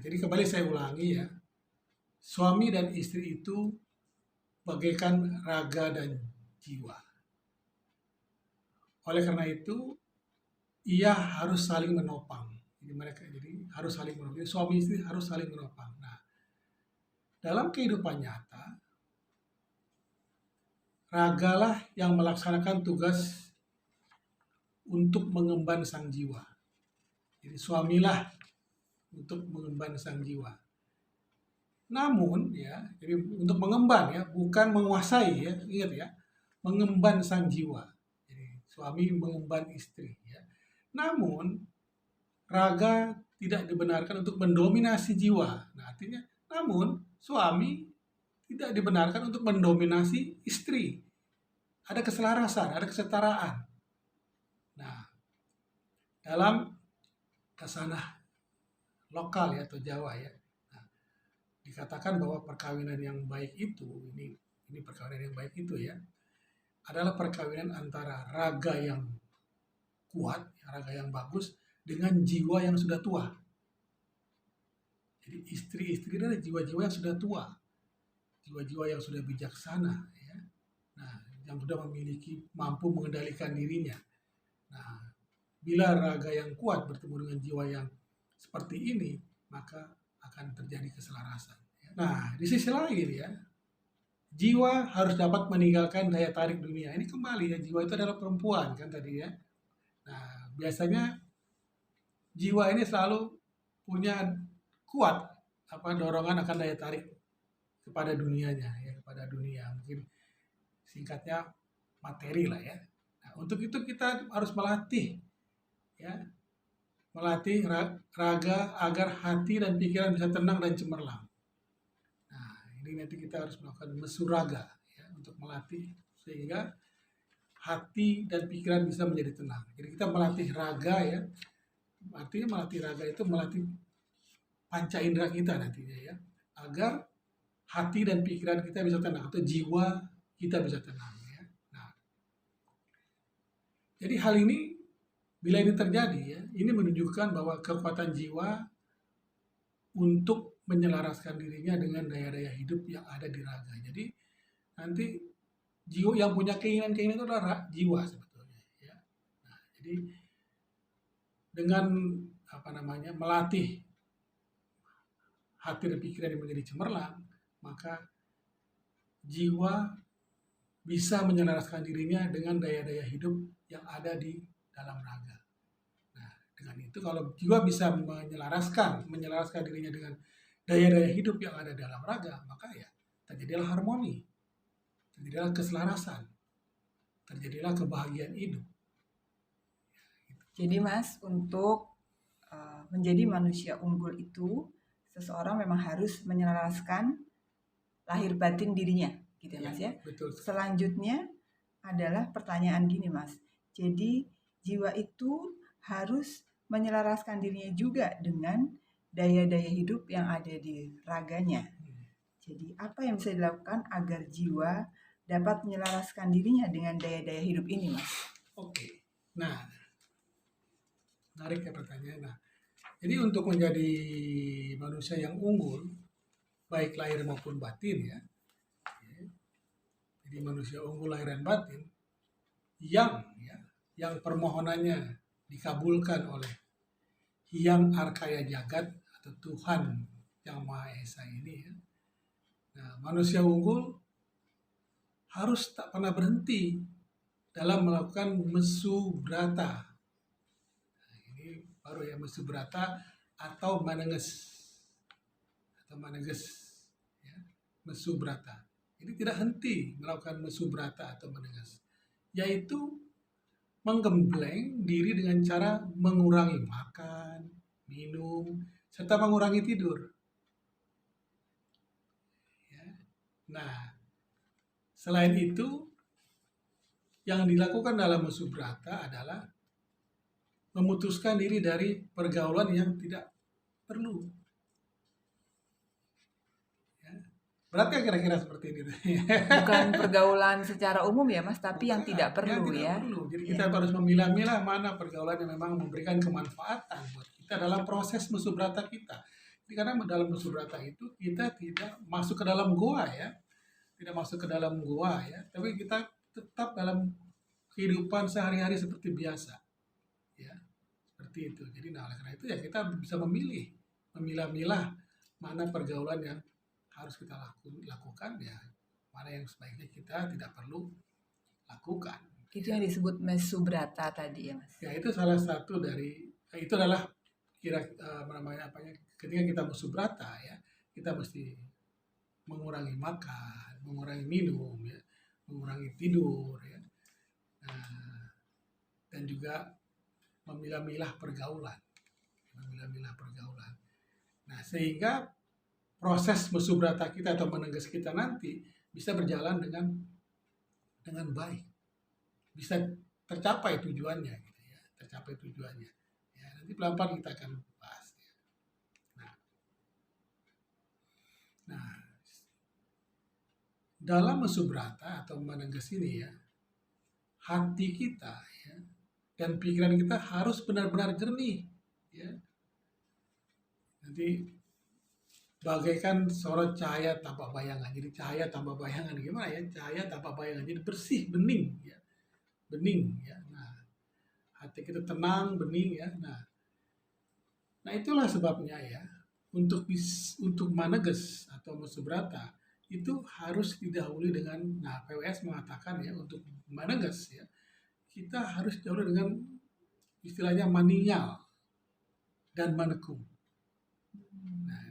jadi kembali saya ulangi ya, suami dan istri itu bagaikan raga dan jiwa. Oleh karena itu, ia harus saling menopang. Jadi harus saling menopang. Jadi, suami istri harus saling menopang. Nah, dalam kehidupan nyata, ragalah yang melaksanakan tugas untuk mengemban sang jiwa. Jadi suamilah untuk mengemban sang jiwa. Namun ya, jadi untuk mengemban ya, bukan menguasai ya, ingat ya, mengemban sang jiwa. Jadi suami mengemban istri ya. Namun raga tidak dibenarkan untuk mendominasi jiwa. Nah, artinya namun suami tidak dibenarkan untuk mendominasi istri. Ada keselarasan, ada kesetaraan. Nah, dalam kasanah lokal ya atau Jawa ya, nah, dikatakan bahwa perkawinan yang baik itu, ini perkawinan yang baik itu ya, adalah perkawinan antara raga yang kuat, raga yang bagus, dengan jiwa yang sudah tua. Jadi istri-istri adalah jiwa-jiwa yang sudah tua, jiwa-jiwa yang sudah bijaksana ya. Nah, yang sudah mampu mengendalikan dirinya. Nah, bila raga yang kuat bertemu dengan jiwa yang seperti ini, maka akan terjadi keselarasan. Nah, di sisi lain ya, jiwa harus dapat meninggalkan daya tarik dunia. Ini kembali ya, jiwa itu adalah perempuan kan tadi ya. Nah, biasanya jiwa ini selalu punya kuat dorongan akan daya tarik kepada dunianya ya, kepada dunia. Mungkin singkatnya materi lah ya. Nah, untuk itu kita harus melatih ya, melatih raga agar hati dan pikiran bisa tenang dan cemerlang. Nah, ini nanti kita harus melakukan mesuraga ya, untuk melatih sehingga hati dan pikiran bisa menjadi tenang. Jadi kita melatih raga ya, artinya melatih raga itu melatih panca indera kita nantinya ya, agar hati dan pikiran kita bisa tenang atau jiwa kita bisa tenang ya. Nah, jadi hal ini bila ini terjadi ya, ini menunjukkan bahwa kekuatan jiwa untuk menyelaraskan dirinya dengan daya-daya hidup yang ada di raga. Jadi nanti jiwa yang punya keinginan-keinginan itu adalah jiwa sebetulnya ya. Nah, jadi dengan melatih hati dan pikiran yang menjadi cemerlang, maka jiwa bisa menyelaraskan dirinya dengan daya-daya hidup yang ada di dalam raga. Nah, dengan itu kalau jiwa bisa menyelaraskan dirinya dengan daya-daya hidup yang ada dalam raga, maka ya terjadilah harmoni, terjadilah keselarasan, terjadilah kebahagiaan hidup. Jadi Mas, untuk menjadi manusia unggul itu, seseorang memang harus menyelaraskan lahir batin dirinya, gitu ya Mas ya. Betul. Selanjutnya adalah pertanyaan gini Mas. Jadi jiwa itu harus menyelaraskan dirinya juga dengan daya-daya hidup yang ada di raganya. Jadi apa yang bisa dilakukan agar jiwa dapat menyelaraskan dirinya dengan daya-daya hidup ini Mas? Oke. Nah, menarik ya pertanyaan. Nah, jadi untuk menjadi manusia yang unggul, baik lahir maupun batin ya, jadi manusia unggul lahir dan batin yang permohonannya dikabulkan oleh Hyang Arkaya Jagat atau Tuhan yang Maha Esa ini ya. Nah, manusia unggul harus tak pernah berhenti dalam melakukan mesubrata. Nah, ini baru ya, mesubrata atau maneges ya, mesubrata. Jadi tidak henti melakukan mesubrata atau maneges, yaitu menggembleng diri dengan cara mengurangi makan, minum, serta mengurangi tidur. Ya. Nah, selain itu, yang dilakukan dalam mesubrata adalah memutuskan diri dari pergaulan yang tidak perlu. Berat ya kira-kira seperti ini. Bukan pergaulan secara umum ya Mas, tapi yang tidak perlu ya. Perlu. Jadi kita harus memilah-milah mana pergaulan yang memang memberikan kemanfaatan buat kita dalam proses mesubrata kita. Jadi karena dalam bersubrata itu kita tidak masuk ke dalam goa ya, tidak masuk ke dalam goa ya, tapi kita tetap dalam kehidupan sehari-hari seperti biasa ya, seperti itu. Jadi nah oleh karena itu ya kita bisa memilih, memilah-milah mana pergaulan yang harus kita lakukan ya, mana yang sebaiknya kita tidak perlu lakukan. Itu yang disebut mesubrata tadi ya Mas. Ya itu salah satu dari itu adalah ketika kita bersubrata ya, kita mesti mengurangi makan, mengurangi minum ya, mengurangi tidur ya. Nah, dan juga memilah-milah pergaulan. Memilah-milah pergaulan. Nah, sehingga proses mesubrata kita atau menengges kita nanti bisa berjalan dengan baik. Bisa tercapai tujuannya gitu ya, tercapai tujuannya. Ya, nanti pelan-pelan kita akan bahas ya. Nah, dalam mesubrata atau menengges ini ya, hati kita ya, dan pikiran kita harus benar-benar jernih ya. Nanti bagaikan sorot cahaya tanpa bayangan. Jadi cahaya tanpa bayangan gimana ya? Cahaya tanpa bayangan. Jadi bersih, bening ya. Bening ya. Nah, hati kita tenang, bening ya. Nah itulah sebabnya ya, untuk maneges atau mesubrata itu harus didahului dengan, nah PWS mengatakan ya, untuk maneges ya, kita harus dahulu dengan istilahnya maningal dan manekung. Nah,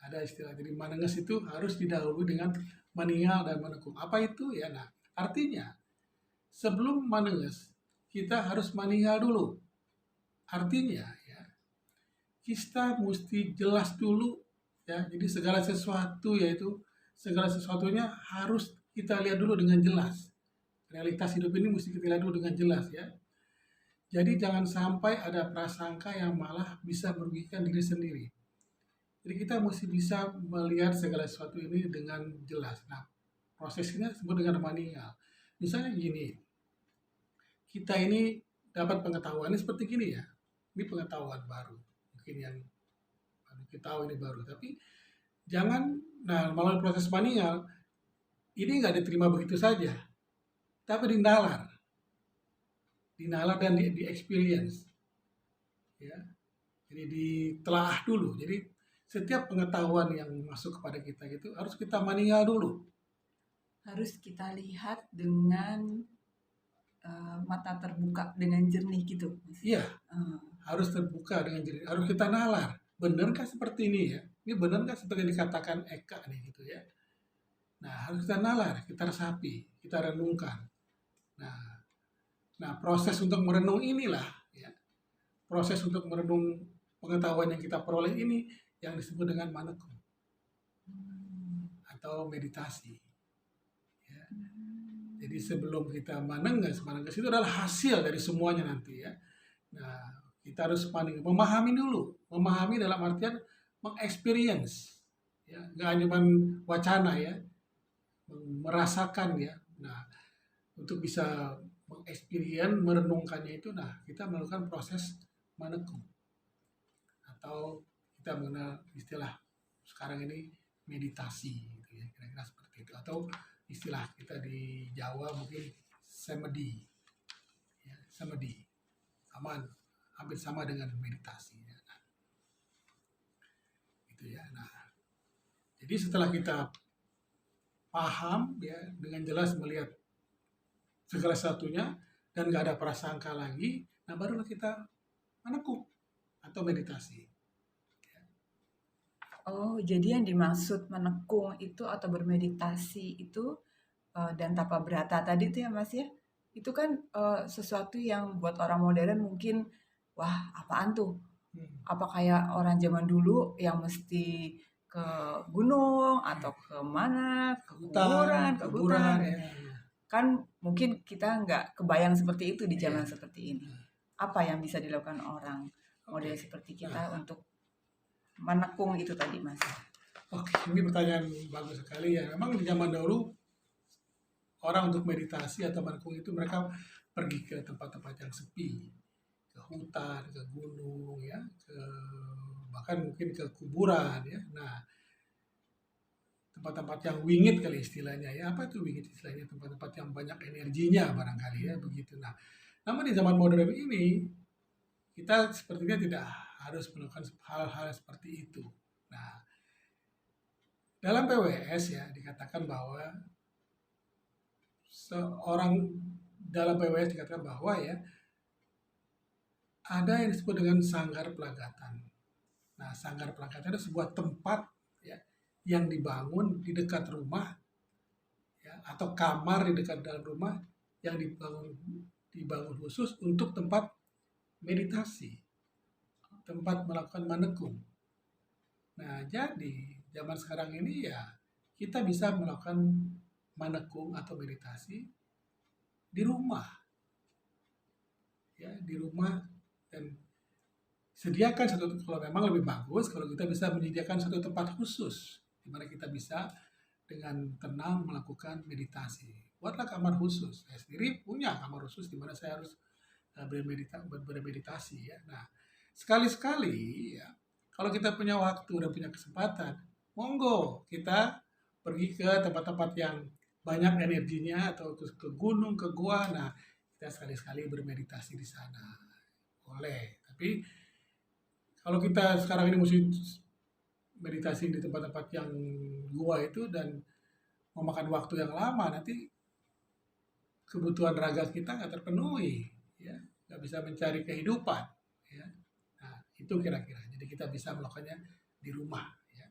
ada istilah, jadi maneges itu harus didahului dengan maningal dan manekung. Apa itu ya? Nah, artinya sebelum maneges kita harus maningal dulu. Artinya ya, kita mesti jelas dulu ya. Jadi segala sesuatunya harus kita lihat dulu dengan jelas. Realitas hidup ini mesti kita lihat dulu dengan jelas ya. Jadi jangan sampai ada prasangka yang malah bisa merugikan diri sendiri. Jadi kita mesti bisa melihat segala sesuatu ini dengan jelas. Nah, prosesnya disebut dengan maningal. Misalnya gini, kita ini dapat pengetahuan ini seperti gini ya. Ini pengetahuan baru. Mungkin yang kita tahu ini baru. Tapi jangan, nah melalui proses maningal, ini nggak diterima begitu saja. Tapi dinalar dan di experience. Ya. Jadi ditelaah dulu. Jadi setiap pengetahuan yang masuk kepada kita itu harus kita maningal dulu. Harus kita lihat dengan mata terbuka dengan jernih gitu. Iya, harus terbuka dengan jernih. Harus kita nalar. Benarkah seperti ini ya? Ini benarkah seperti yang dikatakan Eka nih gitu ya? Nah, harus kita nalar, kita resapi, kita renungkan. Nah, proses untuk merenung inilah ya. Proses untuk merenung pengetahuan yang kita peroleh ini yang disebut dengan manekung atau meditasi. Ya. Jadi sebelum kita manengges itu adalah hasil dari semuanya nanti ya. Nah, kita harus memahami dulu, memahami dalam artian mengexperience, ya, nggak cuma wacana ya, merasakan ya. Nah, untuk bisa mengexperience, merenungkannya itu, nah kita melakukan proses manekung atau kita mengenal istilah sekarang ini meditasi gitu ya, kira-kira seperti itu, atau istilah kita di Jawa mungkin semedi ya, semedi hampir sama dengan meditasi ya. Nah, gitu ya. Nah, jadi setelah kita paham ya, dengan jelas melihat segala sesuatunya dan gak ada prasangka lagi, nah barulah kita manekung atau meditasi. Oh, jadi yang dimaksud menekung itu atau bermeditasi itu dan tapa brata tadi tuh ya Mas ya, itu kan sesuatu yang buat orang modern mungkin, wah apaan tuh? Apa kayak orang zaman dulu yang mesti ke gunung atau ke mana, ke kuburan ya. Kan mungkin kita nggak kebayang seperti itu di zaman seperti ini. Apa yang bisa dilakukan orang model seperti kita untuk menekung itu tadi Mas? Oke, ini pertanyaan bagus sekali ya. Memang di zaman dahulu orang untuk meditasi atau menekung itu mereka pergi ke tempat-tempat yang sepi, ke hutan, ke gunung ya, ke bahkan mungkin ke kuburan ya. Nah, tempat-tempat yang wingit kali istilahnya ya. Apa itu wingit istilahnya? Tempat-tempat yang banyak energinya barangkali ya begitu. Nah, namun di zaman modern ini kita sepertinya tidak harus melakukan hal-hal seperti itu. Nah, dalam PWS ya dikatakan bahwa seorang dalam PWS dikatakan bahwa ya ada yang disebut dengan sanggar pelagatan. Nah, sanggar pelagatan itu sebuah tempat ya yang dibangun di dekat rumah ya, atau kamar di dekat dalam rumah yang dibangun khusus untuk tempat meditasi, tempat melakukan manekung. Nah, jadi zaman sekarang ini ya kita bisa melakukan manekung atau meditasi di rumah. Ya, di rumah, dan sediakan kalau memang lebih bagus kalau kita bisa menyediakan satu tempat khusus di mana kita bisa dengan tenang melakukan meditasi. Buatlah kamar khusus. Saya sendiri punya kamar khusus di mana saya harus bermeditasi ya. Nah, sekali-sekali ya, kalau kita punya waktu dan punya kesempatan, monggo kita pergi ke tempat-tempat yang banyak energinya atau ke gunung, ke gua. Nah, kita sekali-sekali bermeditasi di sana. Boleh. Tapi kalau kita sekarang ini mesti meditasi di tempat-tempat yang gua itu dan memakan waktu yang lama, nanti kebutuhan raga kita nggak terpenuhi, ya, nggak bisa mencari kehidupan, ya. Nah, itu kira-kira. Jadi kita bisa melakukannya di rumah, ya.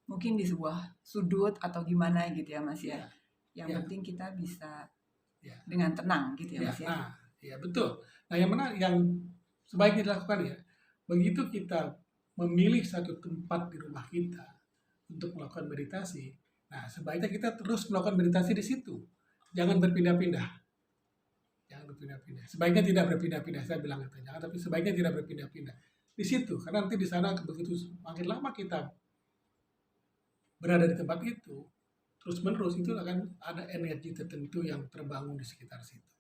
Mungkin di sebuah sudut atau gimana gitu ya Mas ya. Ya, Yang ya, penting kita bisa ya, dengan tenang gitu ya ya. Mas ya. Nah, ya betul. Nah, yang sebaiknya dilakukan ya, begitu kita memilih satu tempat di rumah kita untuk melakukan meditasi, nah sebaiknya kita terus melakukan meditasi di situ. Jangan berpindah-pindah. Jangan berpindah-pindah. Sebaiknya tidak berpindah-pindah. Saya bilang itu jangan, tapi sebaiknya tidak berpindah-pindah di situ. Karena nanti di sana begitu makin lama kita berada di tempat itu, terus-menerus itu akan ada energi tertentu yang terbangun di sekitar situ.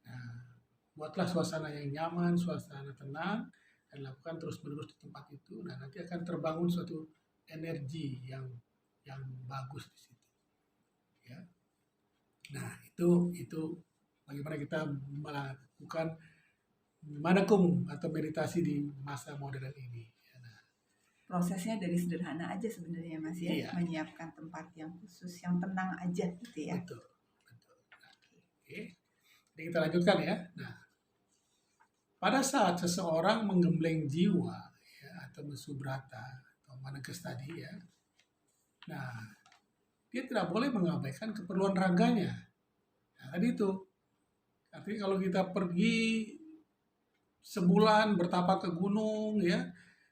Nah, buatlah suasana yang nyaman, suasana tenang, dan lakukan terus-menerus di tempat itu. Nah, nanti akan terbangun suatu energi yang bagus di situ. Ya. Nah, itu bagaimana kita melakukan manekung atau meditasi di masa modern ini. Nah, prosesnya dari sederhana aja sebenarnya Mas ya. Iya. Menyiapkan tempat yang khusus, yang tenang aja gitu ya. Betul. Nah, oke. Jadi kita lanjutkan ya. Nah, pada saat seseorang menggembleng jiwa ya, atau mesubrata atau maneges tadi ya, nah dia tidak boleh mengabaikan keperluan raganya. Nah, tadi itu. Artinya kalau kita pergi sebulan bertapa ke gunung ya,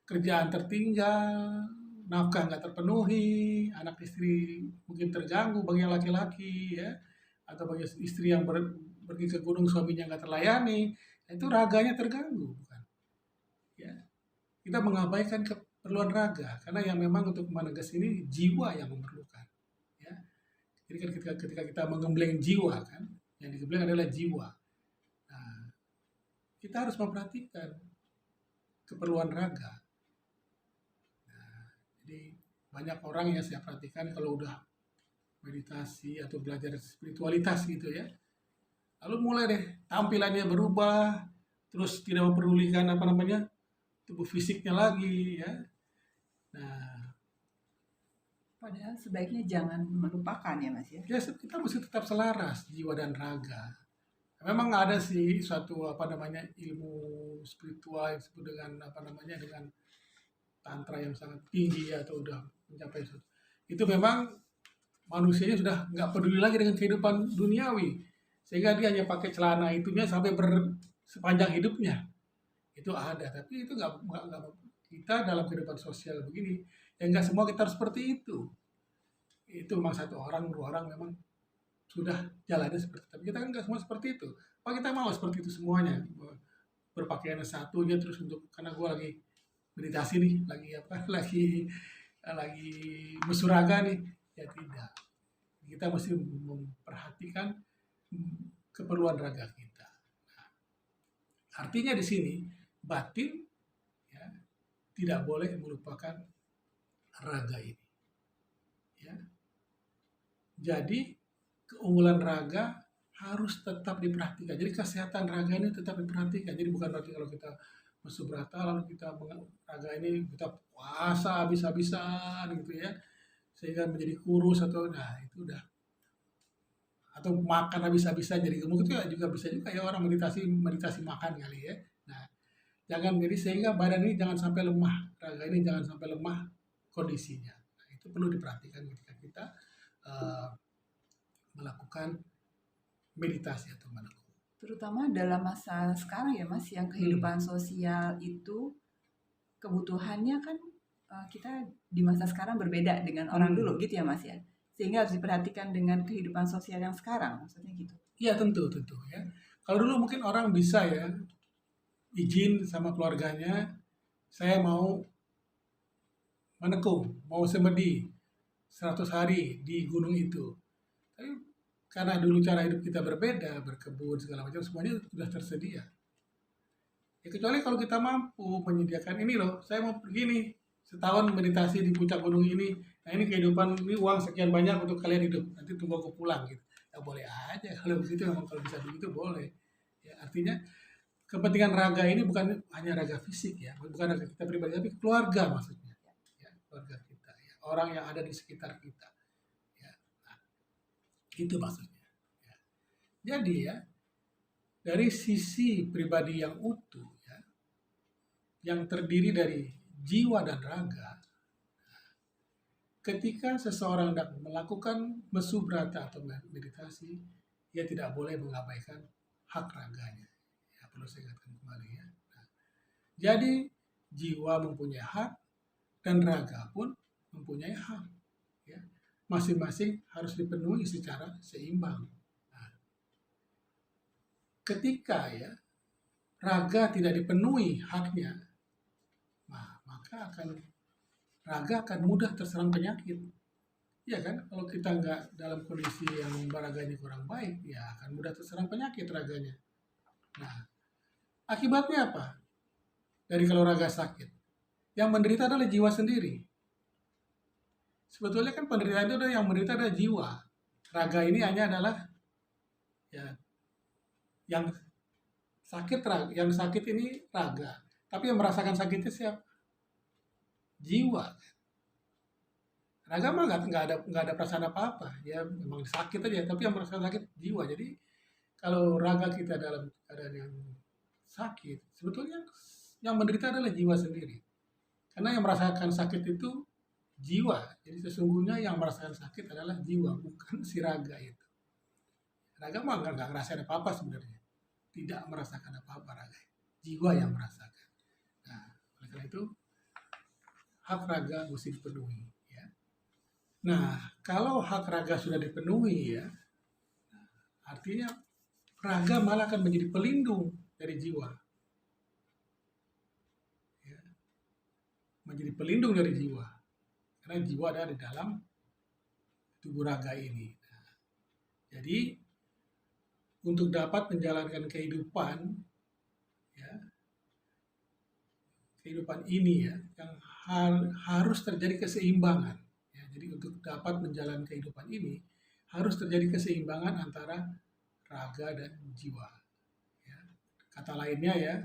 kerjaan tertinggal, nafkah nggak terpenuhi, anak istri mungkin terganggu bagi yang laki-laki ya, atau bagi istri yang pergi ke gunung suaminya nggak terlayani, itu raganya terganggu, bukan? Ya, kita mengabaikan keperluan raga karena yang memang untuk maneges ini jiwa yang memerlukan. Ya, jadi ketika kita menggembleng jiwa kan, yang digembleng adalah jiwa. Nah, kita harus memperhatikan keperluan raga. Nah, jadi banyak orang yang saya perhatikan kalau udah meditasi atau belajar spiritualitas gitu ya, lalu mulai deh tampilannya berubah, terus tidak memperdulikan tubuh fisiknya lagi ya. Nah, Padahal sebaiknya jangan melupakan ya Mas ya. ya kita mesti tetap selaras jiwa dan raga. Memang ada sih suatu ilmu spiritual yang disebut dengan dengan tantra yang sangat tinggi atau udah mencapai itu memang manusianya sudah nggak peduli lagi dengan kehidupan duniawi sehingga dia hanya pakai celana itunya sampai sepanjang hidupnya. Itu ada, tapi itu nggak kita dalam kehidupan sosial begini ya nggak semua kita harus seperti itu. Itu memang satu orang dua orang memang sudah jalannya seperti itu. Tapi kita kan nggak semua seperti itu. Apa kita mau seperti itu semuanya? Berpakaian satunya terus karena gue lagi meditasi nih, lagi mesuraga nih, ya tidak. Kita mesti memperhatikan keperluan raga kita. Nah, artinya di sini batin ya, tidak boleh melupakan raga ini. Ya. Jadi keunggulan raga harus tetap diperhatikan. Jadi kesehatan raga ini tetap diperhatikan. Jadi bukan berarti kalau kita Mesubrata lalu kita raga ini kita puasa habis-habisan gitu ya, sehingga menjadi kurus atau nah itu udah, atau makan habis-habisan jadi gemuk, itu juga bisa juga ya orang meditasi makan kali ya. Nah, jangan jadi sehingga badan ini jangan sampai lemah, raga ini jangan sampai lemah kondisinya. Nah, itu perlu diperhatikan ketika kita melakukan meditasi atau menekung. Terutama dalam masa sekarang ya Mas, yang kehidupan sosial itu kebutuhannya kan kita di masa sekarang berbeda dengan orang dulu gitu ya Mas ya. Sehingga harus diperhatikan dengan kehidupan sosial yang sekarang, maksudnya gitu. Iya tentu ya. Kalau dulu mungkin orang bisa ya izin sama keluarganya, saya mau menekung, mau semedi 100 hari di gunung itu. Tapi karena dulu cara hidup kita berbeda, berkebun segala macam, semuanya sudah tersedia. Ya, kecuali kalau kita mampu menyediakan ini loh, saya mau pergi nih setahun meditasi di puncak gunung ini. Nah ini kehidupan, ini uang sekian banyak untuk kalian hidup. Nanti tunggu aku pulang gitu. Ya boleh aja kalau begitu, memang kalau bisa begitu boleh. Ya, artinya kepentingan raga ini bukan hanya raga fisik ya, bukan raga kita pribadi, tapi keluarga maksudnya. Ya, keluarga kita, ya, orang yang ada di sekitar kita. Ya, nah, itu maksudnya. Ya. Jadi ya, dari sisi pribadi yang utuh, ya, yang terdiri dari jiwa dan raga, ketika seseorang melakukan mesubrata atau meditasi, ia tidak boleh mengabaikan hak raganya. Ya, perlu saya ingatkan kembali ya. Nah, jadi jiwa mempunyai hak dan raga pun mempunyai hak. Ya. Masing-masing harus dipenuhi secara seimbang. Nah, ketika ya raga tidak dipenuhi haknya, nah, maka raga akan mudah terserang penyakit. Ya kan, kalau kita nggak dalam kondisi yang raganya kurang baik, ya akan mudah terserang penyakit raganya. Nah, akibatnya apa? Dari kalau raga sakit, yang menderita adalah jiwa sendiri. Sebetulnya kan penderitaan itu yang menderita adalah jiwa. Raga ini hanya adalah ya yang sakit ini raga. Tapi yang merasakan sakitnya siapa? Jiwa. Raga mah nggak ada perasaan apa-apa, ya memang sakit aja. Tapi yang merasakan sakit jiwa. Jadi kalau raga kita dalam keadaan yang sakit, sebetulnya yang menderita adalah jiwa sendiri. Karena yang merasakan sakit itu jiwa. Jadi sesungguhnya yang merasakan sakit adalah jiwa, bukan si raga itu. Raga mah nggak ngerasain apa-apa sebenarnya. Tidak merasakan apa-apa raga. Jiwa yang merasakan. Nah, oleh karena itu hak raga mesti dipenuhi. Nah, kalau hak raga sudah dipenuhi ya, artinya raga malah akan menjadi pelindung dari jiwa. Ya. Menjadi pelindung dari jiwa. Karena jiwa ada di dalam tubuh raga ini. Nah, jadi, untuk dapat menjalankan kehidupan, ya, kehidupan ini ya, yang harus terjadi keseimbangan. Jadi untuk dapat menjalani kehidupan ini harus terjadi keseimbangan antara raga dan jiwa. Ya. Kata lainnya ya,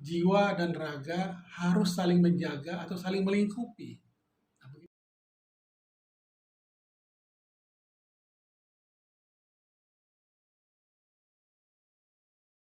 jiwa dan raga harus saling menjaga atau saling melingkupi.